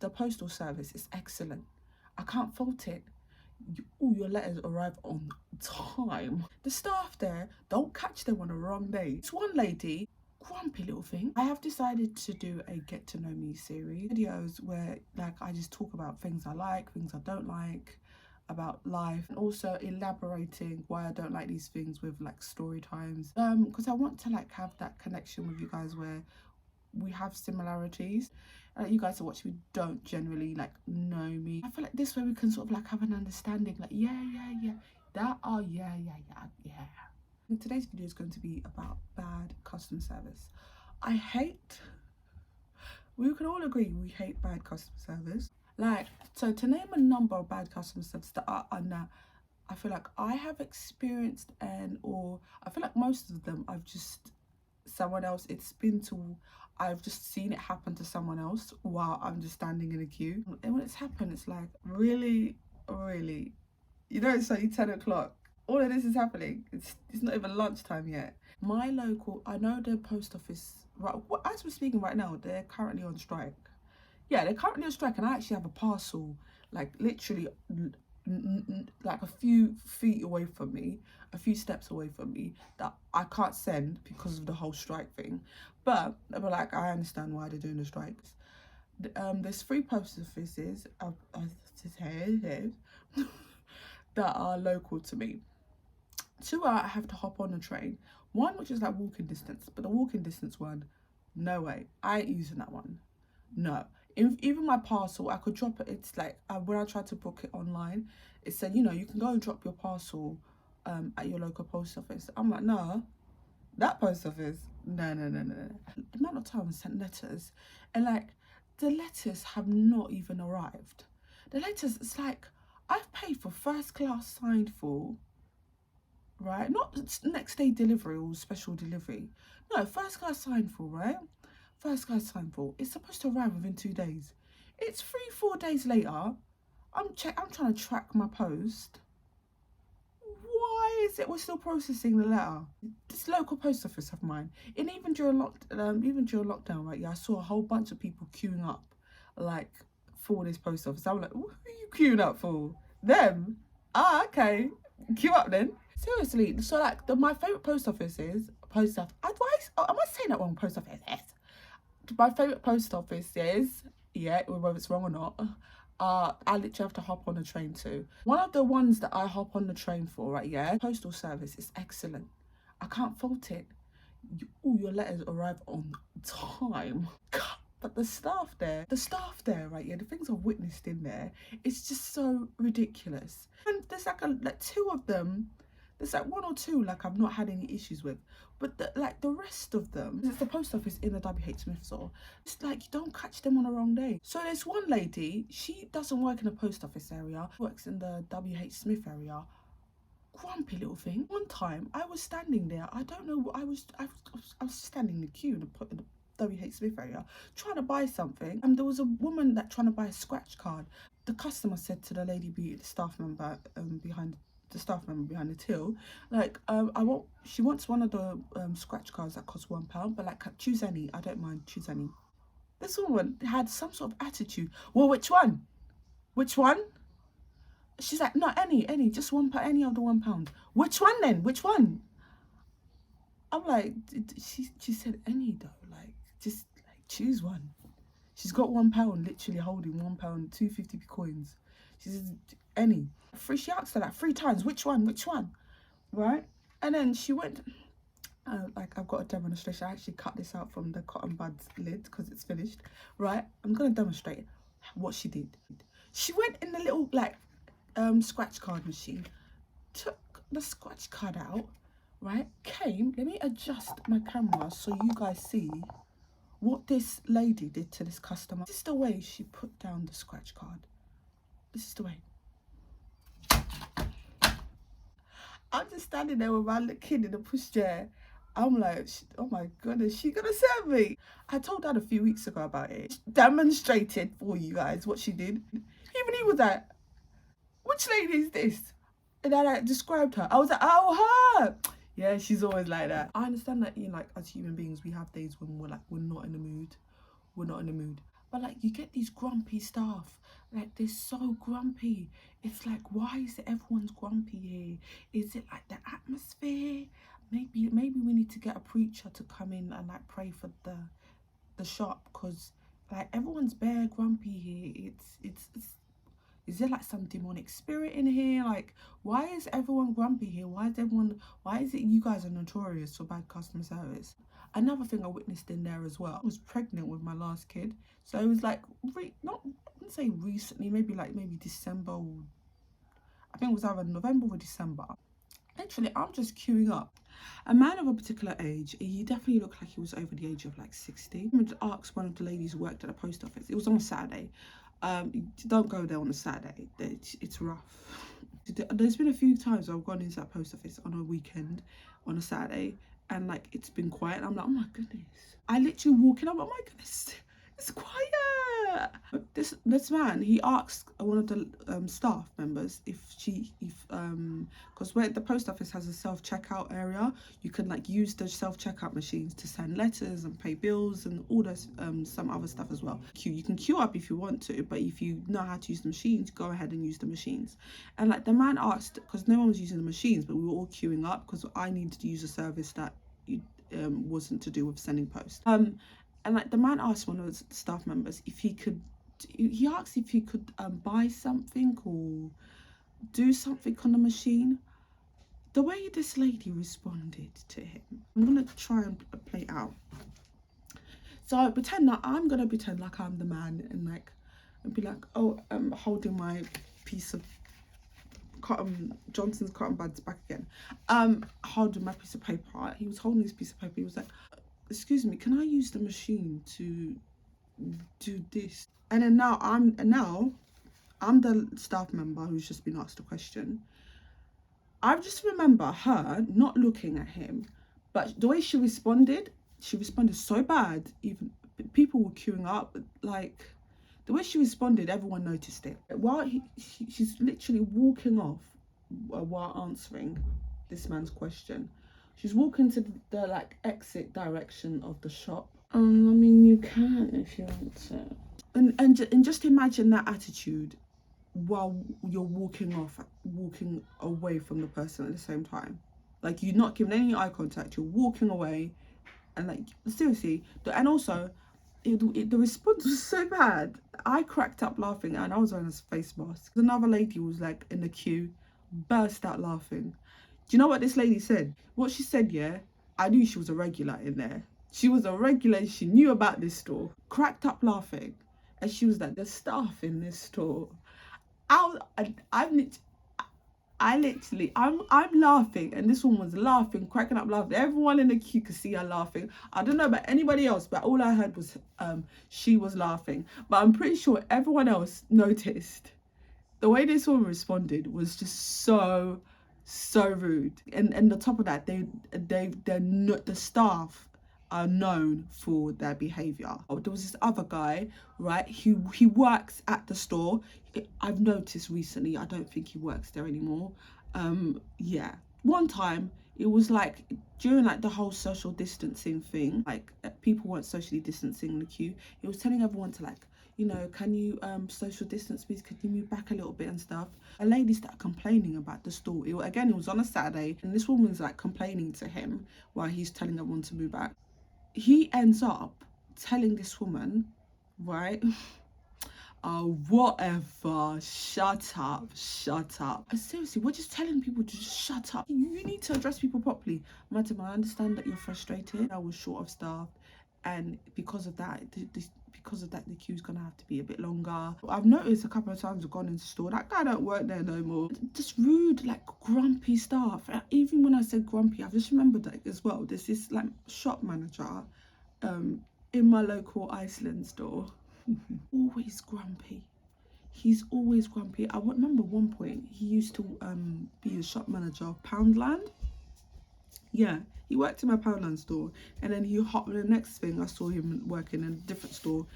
the postal service is excellent. I can't fault it. All your letters arrive on time. The staff there, don't catch them on the wrong day. This one lady, grumpy little thing. I have decided to do a get to know me series. Videos where like I just talk about things I like, things I don't like, about life, and also elaborating why I don't like these things with like story times. Because I want to like have that connection with you guys where we have similarities. You guys are watching me don't generally like know me. I feel like this way we can sort of like have an understanding, like yeah. And today's video is going to be about bad customer service. We can all agree we hate bad customer service. Like, so to name a number of bad customer service that I feel like I have experienced, or I feel like most of them I've just I've just seen it happen to someone else while I'm just standing in a queue. And when it's happened, it's like, really, it's like 10 o'clock. All of this is happening. It's not even lunchtime yet. My local, I know the post office, right, as we're speaking right now, they're currently on strike. Yeah, they're currently on strike, and I actually have a parcel, like literally like a few feet away from me, a few steps away from me, that I can't send because of the whole strike thing. But like, I understand why they're doing the strikes. There's 3 post offices that are local to me. 2 I have to hop on a train. 1 which is like walking distance, but the walking distance one, no way, I ain't using that one. No. Even my parcel, I could drop it. It's like when I tried to book it online, it said, you can go and drop your parcel at your local post office. I'm like, no, that post office, no. The amount of time I sent letters, and like the letters have not even arrived. The letters, it's like I've paid for first class signed for, right? Not next day delivery or special delivery. No, first class signed for, right? First class signed for. It's supposed to arrive within 2 days. It's 3-4 days later. I'm trying to track my post. Why is it we're still processing the letter? This local post office of mine, and even during lockdown, right? Yeah, I saw a whole bunch of people queuing up, like for this post office. I'm like, who are you queuing up for? Them? Ah, okay. Queue up then. Seriously. So like my favorite post office is post office. Am I saying that wrong? Post office. Yes. My favourite post office is, yeah, whether it's wrong or not, I literally have to hop on a train to. One of the ones that I hop on the train for, right, yeah, postal service is excellent. I can't fault it. All your letters arrive on time. But the staff there, right, yeah, the things I've witnessed in there, it's just so ridiculous. And there's like 2 of them. There's like 1 or 2 like I've not had any issues with, but the rest of them, it's the post office in the WH Smith store. It's like you don't catch them on the wrong day. So there's one lady, she doesn't work in the post office area, works in the WH Smith area. Grumpy little thing. One time I was standing there. I don't know what I was standing in the queue in the WH Smith area trying to buy something, and there was a woman that trying to buy a scratch card. The customer said to the lady, the staff member behind the till, like, she wants one of the scratch cards that costs £1, but like, choose any, I don't mind, choose any. This woman had some sort of attitude. Well, which one? She's like, no, any, just any of the £1. Which one then? Which one? I'm like, she said any though, like, just like choose one. She's got £1, literally holding £1, 250p coins. She says, any. She asked her like 3 times, which one? Right? And then she went, like, I've got a demonstration. I actually cut this out from the cotton buds lid because it's finished. Right? I'm going to demonstrate what she did. She went in the little, like, scratch card machine, took the scratch card out, right? Came, let me adjust my camera so you guys see what this lady did to this customer. This is the way she put down the scratch card. This is the way. I'm just standing there with my little kid in a pushchair. I'm like, oh my goodness, she gonna serve me. I told Dad a few weeks ago about it. She demonstrated for you guys what she did. Even he was like, which lady is this? And I like described her. I was like, oh, her. Yeah, she's always like that. I understand that, like, as human beings, we have days when we're not in the mood. But like you get these grumpy staff, like they're so grumpy. It's like, why is it everyone's grumpy here? Is it like the atmosphere? Maybe we need to get a preacher to come in and like pray for the shop, because like everyone's bare grumpy here. It's is there like some demonic spirit in here? Like, why is everyone grumpy here? Why is it you guys are notorious for bad customer service? Another thing I witnessed in there as well, I was pregnant with my last kid. So it was like, not, I wouldn't say recently, maybe December, or I think it was either November or December. Literally, I'm just queuing up. A man of a particular age, he definitely looked like he was over the age of like 60. I asked one of the ladies who worked at the post office. It was on a Saturday. Don't go there on a Saturday. It's rough. There's been a few times I've gone into that post office on a weekend, on a Saturday, and like it's been quiet. And I'm like, oh my goodness. I literally walk in, I'm like, oh my goodness, it's quiet. This man, he asked one of the staff members because where the post office has a self-checkout area, you can like use the self-checkout machines to send letters and pay bills and all those some other stuff as well. You can queue up if you want to, but if you know how to use the machines, go ahead and use the machines. And like the man asked, because no one was using the machines, but we were all queuing up because I needed to use a service that wasn't to do with sending post. And like the man asked one of the staff members if he asked if he could buy something or do something on the machine. The way this lady responded to him, I'm gonna try and play it out. So I'm gonna pretend like I'm the man and be like, oh, I'm holding my piece of Johnson's cotton buds back again. Holding my piece of paper. He was holding this piece of paper. He was like, excuse me, can I use the machine to do this? And then now I'm the staff member who's just been asked a question. I just remember her not looking at him, but the way she responded so bad. Even people were queuing up, like the way she responded, everyone noticed it. While she's literally walking off while answering this man's question. She's walking to the like exit direction of the shop. I mean, you can if you want to. And just imagine that attitude while you're walking away from the person at the same time. Like you're not giving any eye contact. You're walking away, and like seriously. And also, the response was so bad. I cracked up laughing, and I was wearing a face mask. Another lady was like in the queue, burst out laughing. Do you know what this lady said? What she said, yeah, I knew she was a regular in there. She was a regular, she knew about this store. Cracked up laughing. And she was like, the staff in this store. I'm laughing, and this one was laughing, cracking up laughing. Everyone in the queue could see her laughing. I don't know about anybody else, but all I heard was she was laughing. But I'm pretty sure everyone else noticed. The way this woman responded was just so rude. And the top of that, they're not, the staff are known for their behavior. There was this other guy, right? He works at the store. I've noticed recently, I don't think he works there anymore. Yeah. One time, it was like during like the whole social distancing thing, like people weren't socially distancing in the queue. He was telling everyone to like, you know, can you social distance please? Could you move back a little bit and stuff? A lady started complaining about the store. It was on a Saturday, and this woman's like complaining to him while he's telling everyone to move back. He ends up telling this woman, right? Oh, whatever, shut up. Seriously, we're just telling people to just shut up. You need to address people properly. Madam, I understand that you're frustrated. I was short of staff, and because of that, the queue's gonna have to be a bit longer. I've noticed a couple of times I've gone into the store, that guy don't work there no more. Just rude, like grumpy staff. Even when I said grumpy, I've just remembered that as well. There's this like shop manager in my local Iceland store. Always grumpy. He's always grumpy. I remember one point he used to be a shop manager of Poundland. Yeah, he worked in my Poundland store, and then the next thing I saw him working in a different store,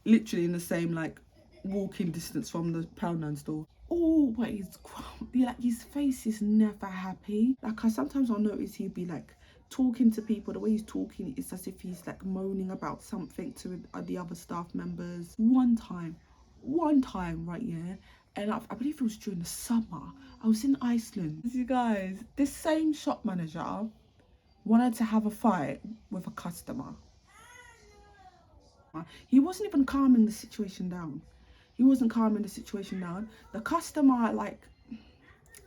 literally in the same like walking distance from the Poundland store. Always grumpy. Like his face is never happy. Like sometimes I'll notice he'd be like talking to people, the way he's talking, it's as if he's like moaning about something to the other staff members. One time, right, yeah, and I believe it was during the summer. I was in Iceland. You guys, this same shop manager wanted to have a fight with a customer. He wasn't even calming the situation down. The customer, like,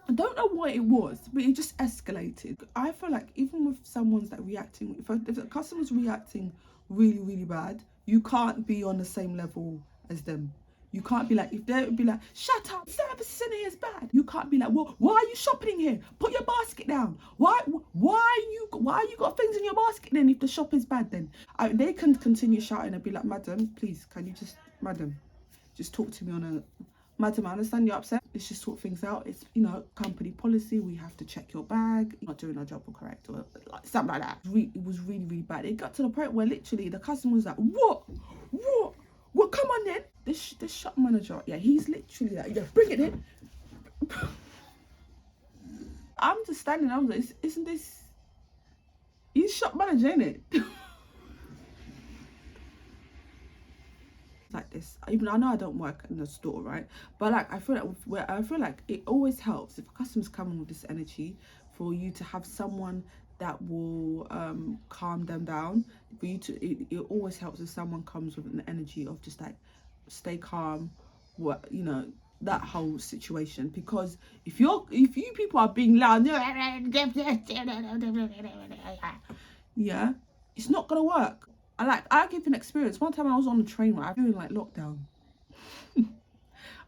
I don't know what it was, but it just escalated. I feel like even with someone's like reacting, if a customer's reacting really, really bad, you can't be on the same level as them. You can't be like, if they would be like, shut up, service in here is bad. You can't be like, well, why are you shopping in here? Put your basket down. Why you got things in your basket then if the shop is bad then? They can continue shouting and be like, madam, please, can you just, madam, just talk to me on a, madam, I understand you're upset. Let's just sort things out. It's, you know, company policy. We have to check your bag. You're not doing our job correct or like something like that. It was really, really bad. It got to the point where literally the customer was like, what? Well, come on then. This shop manager, yeah, he's literally like, yeah, bring it in. I'm just standing there, I'm like, isn't this, he's shop manager, ain't it? Like this, even I know I don't work in the store, right, but like I feel like it always helps if customers come in with this energy for you to have someone that will calm them down. For you to, it always helps if someone comes with an energy of just like stay calm, what, you know, that whole situation. Because if you people are being loud, yeah, it's not gonna work. I give an experience. One time I was on the train, right, doing like lockdown,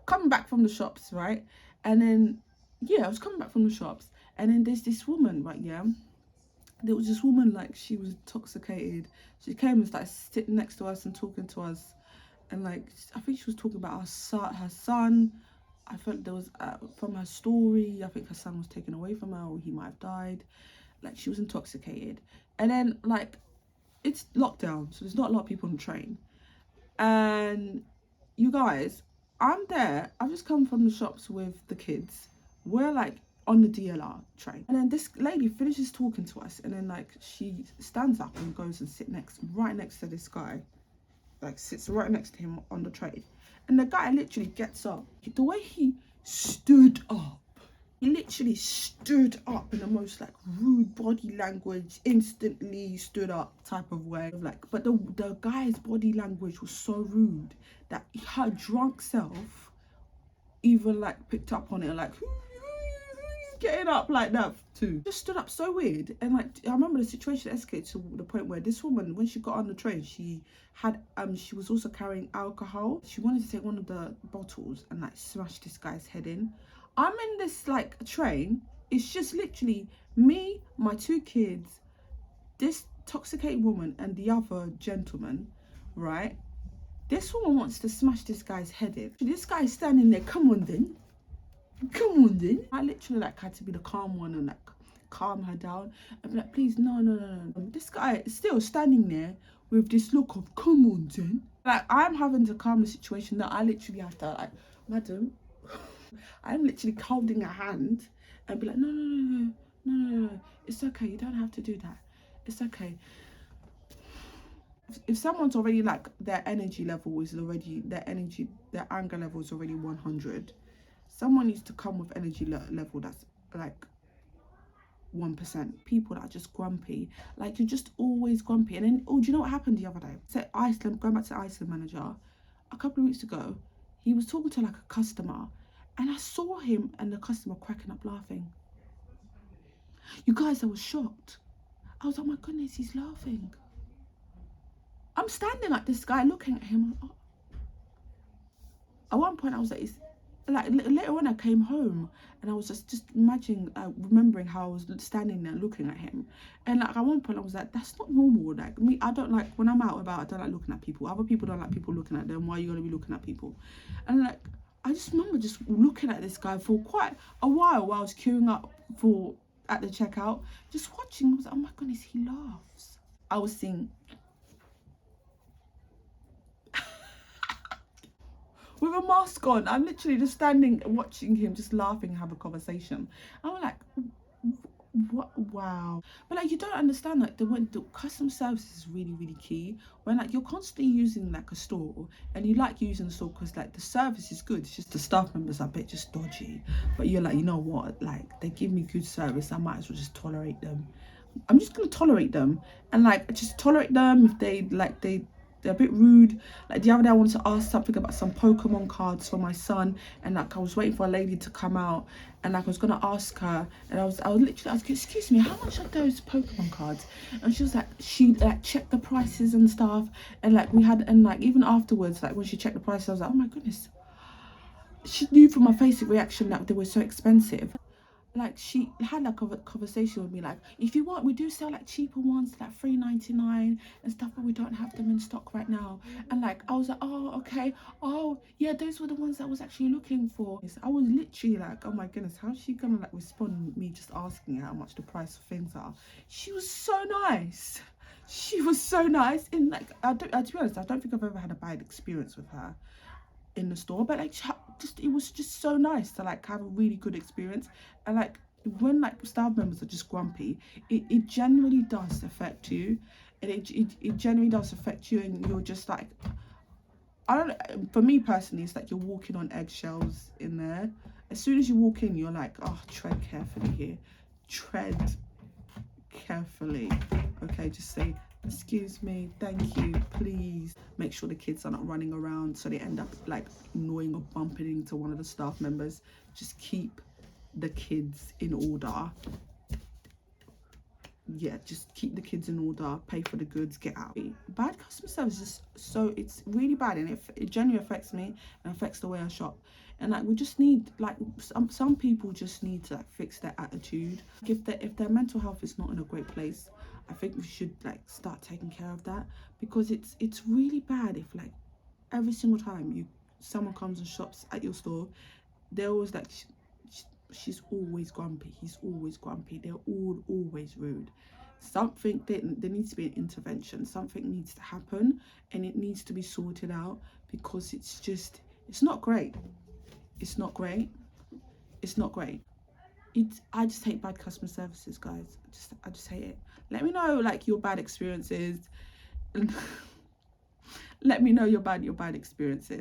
coming back from the shops, right, and then I was coming back from the shops, and then there's this woman, right, yeah, there was this woman, like, she was intoxicated. She came and started sitting next to us and talking to us, and like I think she was talking about her son. I felt there was from her story, I think her son was taken away from her, or he might have died. Like, she was intoxicated, and then like it's lockdown, so there's not a lot of people on the train. And you guys, I'm there, I've just come from the shops with the kids, we're like on the DLR train, and then this lady finishes talking to us, and then like she stands up and goes and sits right next to this guy, like sits right next to him on the train. And the guy literally gets up, the way he stood up, he literally stood up in the most like rude body language, instantly stood up type of way. Like, but the guy's body language was so rude that her drunk self even like picked up on it, like, who you getting up like that too? Just stood up so weird. And like, I remember the situation escalated to the point where this woman, when she got on the train, she had she was also carrying alcohol. She wanted to take one of the bottles and like smash this guy's head in. I'm in this like train, it's just literally me, my two kids, this intoxicated woman, and the other gentleman, right? This woman wants to smash this guy's head in. This guy's standing there, come on then. I literally like had to be the calm one and like calm her down and be like, please, no. This guy is still standing there with this look of, come on then. Like, I'm having to calm the situation that I literally have to like, madam, I'm literally holding a hand and be like, no, it's okay, you don't have to do that, it's okay. If someone's already like, their energy level is already, their anger level is already 100, someone needs to come with energy level that's like 1%. People that are just grumpy, like, you're just always grumpy. And then, oh, do you know what happened the other day? So Iceland, going back to Iceland manager, a couple of weeks ago, he was talking to like a customer, and I saw him and the customer cracking up laughing. You guys, I was shocked. I was like, oh my goodness, he's laughing. I'm standing like this guy looking at him. Oh. At one point I was like, later when I came home, and I was just imagining, remembering how I was standing there looking at him, and like at one point I was like, that's not normal. Like, me, I don't like, when I'm out about, I don't like looking at people. Other people don't like people looking at them. Why are you gonna be looking at people? And like, I just remember just looking at this guy for quite a while I was queuing up at the checkout, just watching. I was like, oh my goodness, he laughs. I was seeing with a mask on, I'm literally just standing watching him just laughing and have a conversation. I'm like, What? Wow. But like, you don't understand, like, the customer service is really, really key. When like you're constantly using like a store, and you like using the store because like the service is good, it's just the staff members are a bit just dodgy. But you're like, you know what, like, they give me good service, I might as well just tolerate them. I'm just gonna tolerate them, and like just tolerate them if they're a bit rude. Like the other day, I wanted to ask something about some Pokemon cards for my son, and like I was waiting for a lady to come out, and like I was gonna ask her, and I was literally asking, excuse me, how much are those Pokemon cards? And she was like, she like checked the prices and stuff, and like we had, and like even afterwards, like when she checked the prices, I was like, oh my goodness, she knew from my basic reaction that they were so expensive. Like she had like a conversation with me, like, if you want, we do sell like cheaper ones, like £3.99 and stuff, but we don't have them in stock right now. And like I was like, oh okay, oh yeah, those were the ones I was actually looking for. I was literally like, oh my goodness, how's she gonna like respond with me just asking how much the price of things are? She was so nice. She was so nice. And like, to be honest, I don't think I've ever had a bad experience with her in the store, but like just, it was just so nice to like have a really good experience. And like when like staff members are just grumpy, it genuinely does affect you, and it genuinely does affect you, and you're just like, I don't, for me personally, it's like you're walking on eggshells in there. As soon as you walk in, you're like, oh, tread carefully here, tread carefully. Okay, just say, excuse me, thank you, please. Make sure the kids are not running around so they end up like annoying or bumping into one of the staff members. Just keep the kids in order. Yeah, just keep the kids in order, pay for the goods, get out. Bad customer service is so, it's really bad, and it genuinely affects me and affects the way I shop. And like, we just need, like, some people just need to like fix their attitude. If their mental health is not in a great place, I think we should like start taking care of that, because it's really bad if like every single time someone comes and shops at your store, they're always like, she's always grumpy, he's always grumpy, they're always rude. Something, there needs to be an intervention, something needs to happen, and it needs to be sorted out, because it's not great. It's not great. It's not great. I just hate bad customer services, guys. I just hate it. Let me know like your bad experiences. Let me know your bad experiences.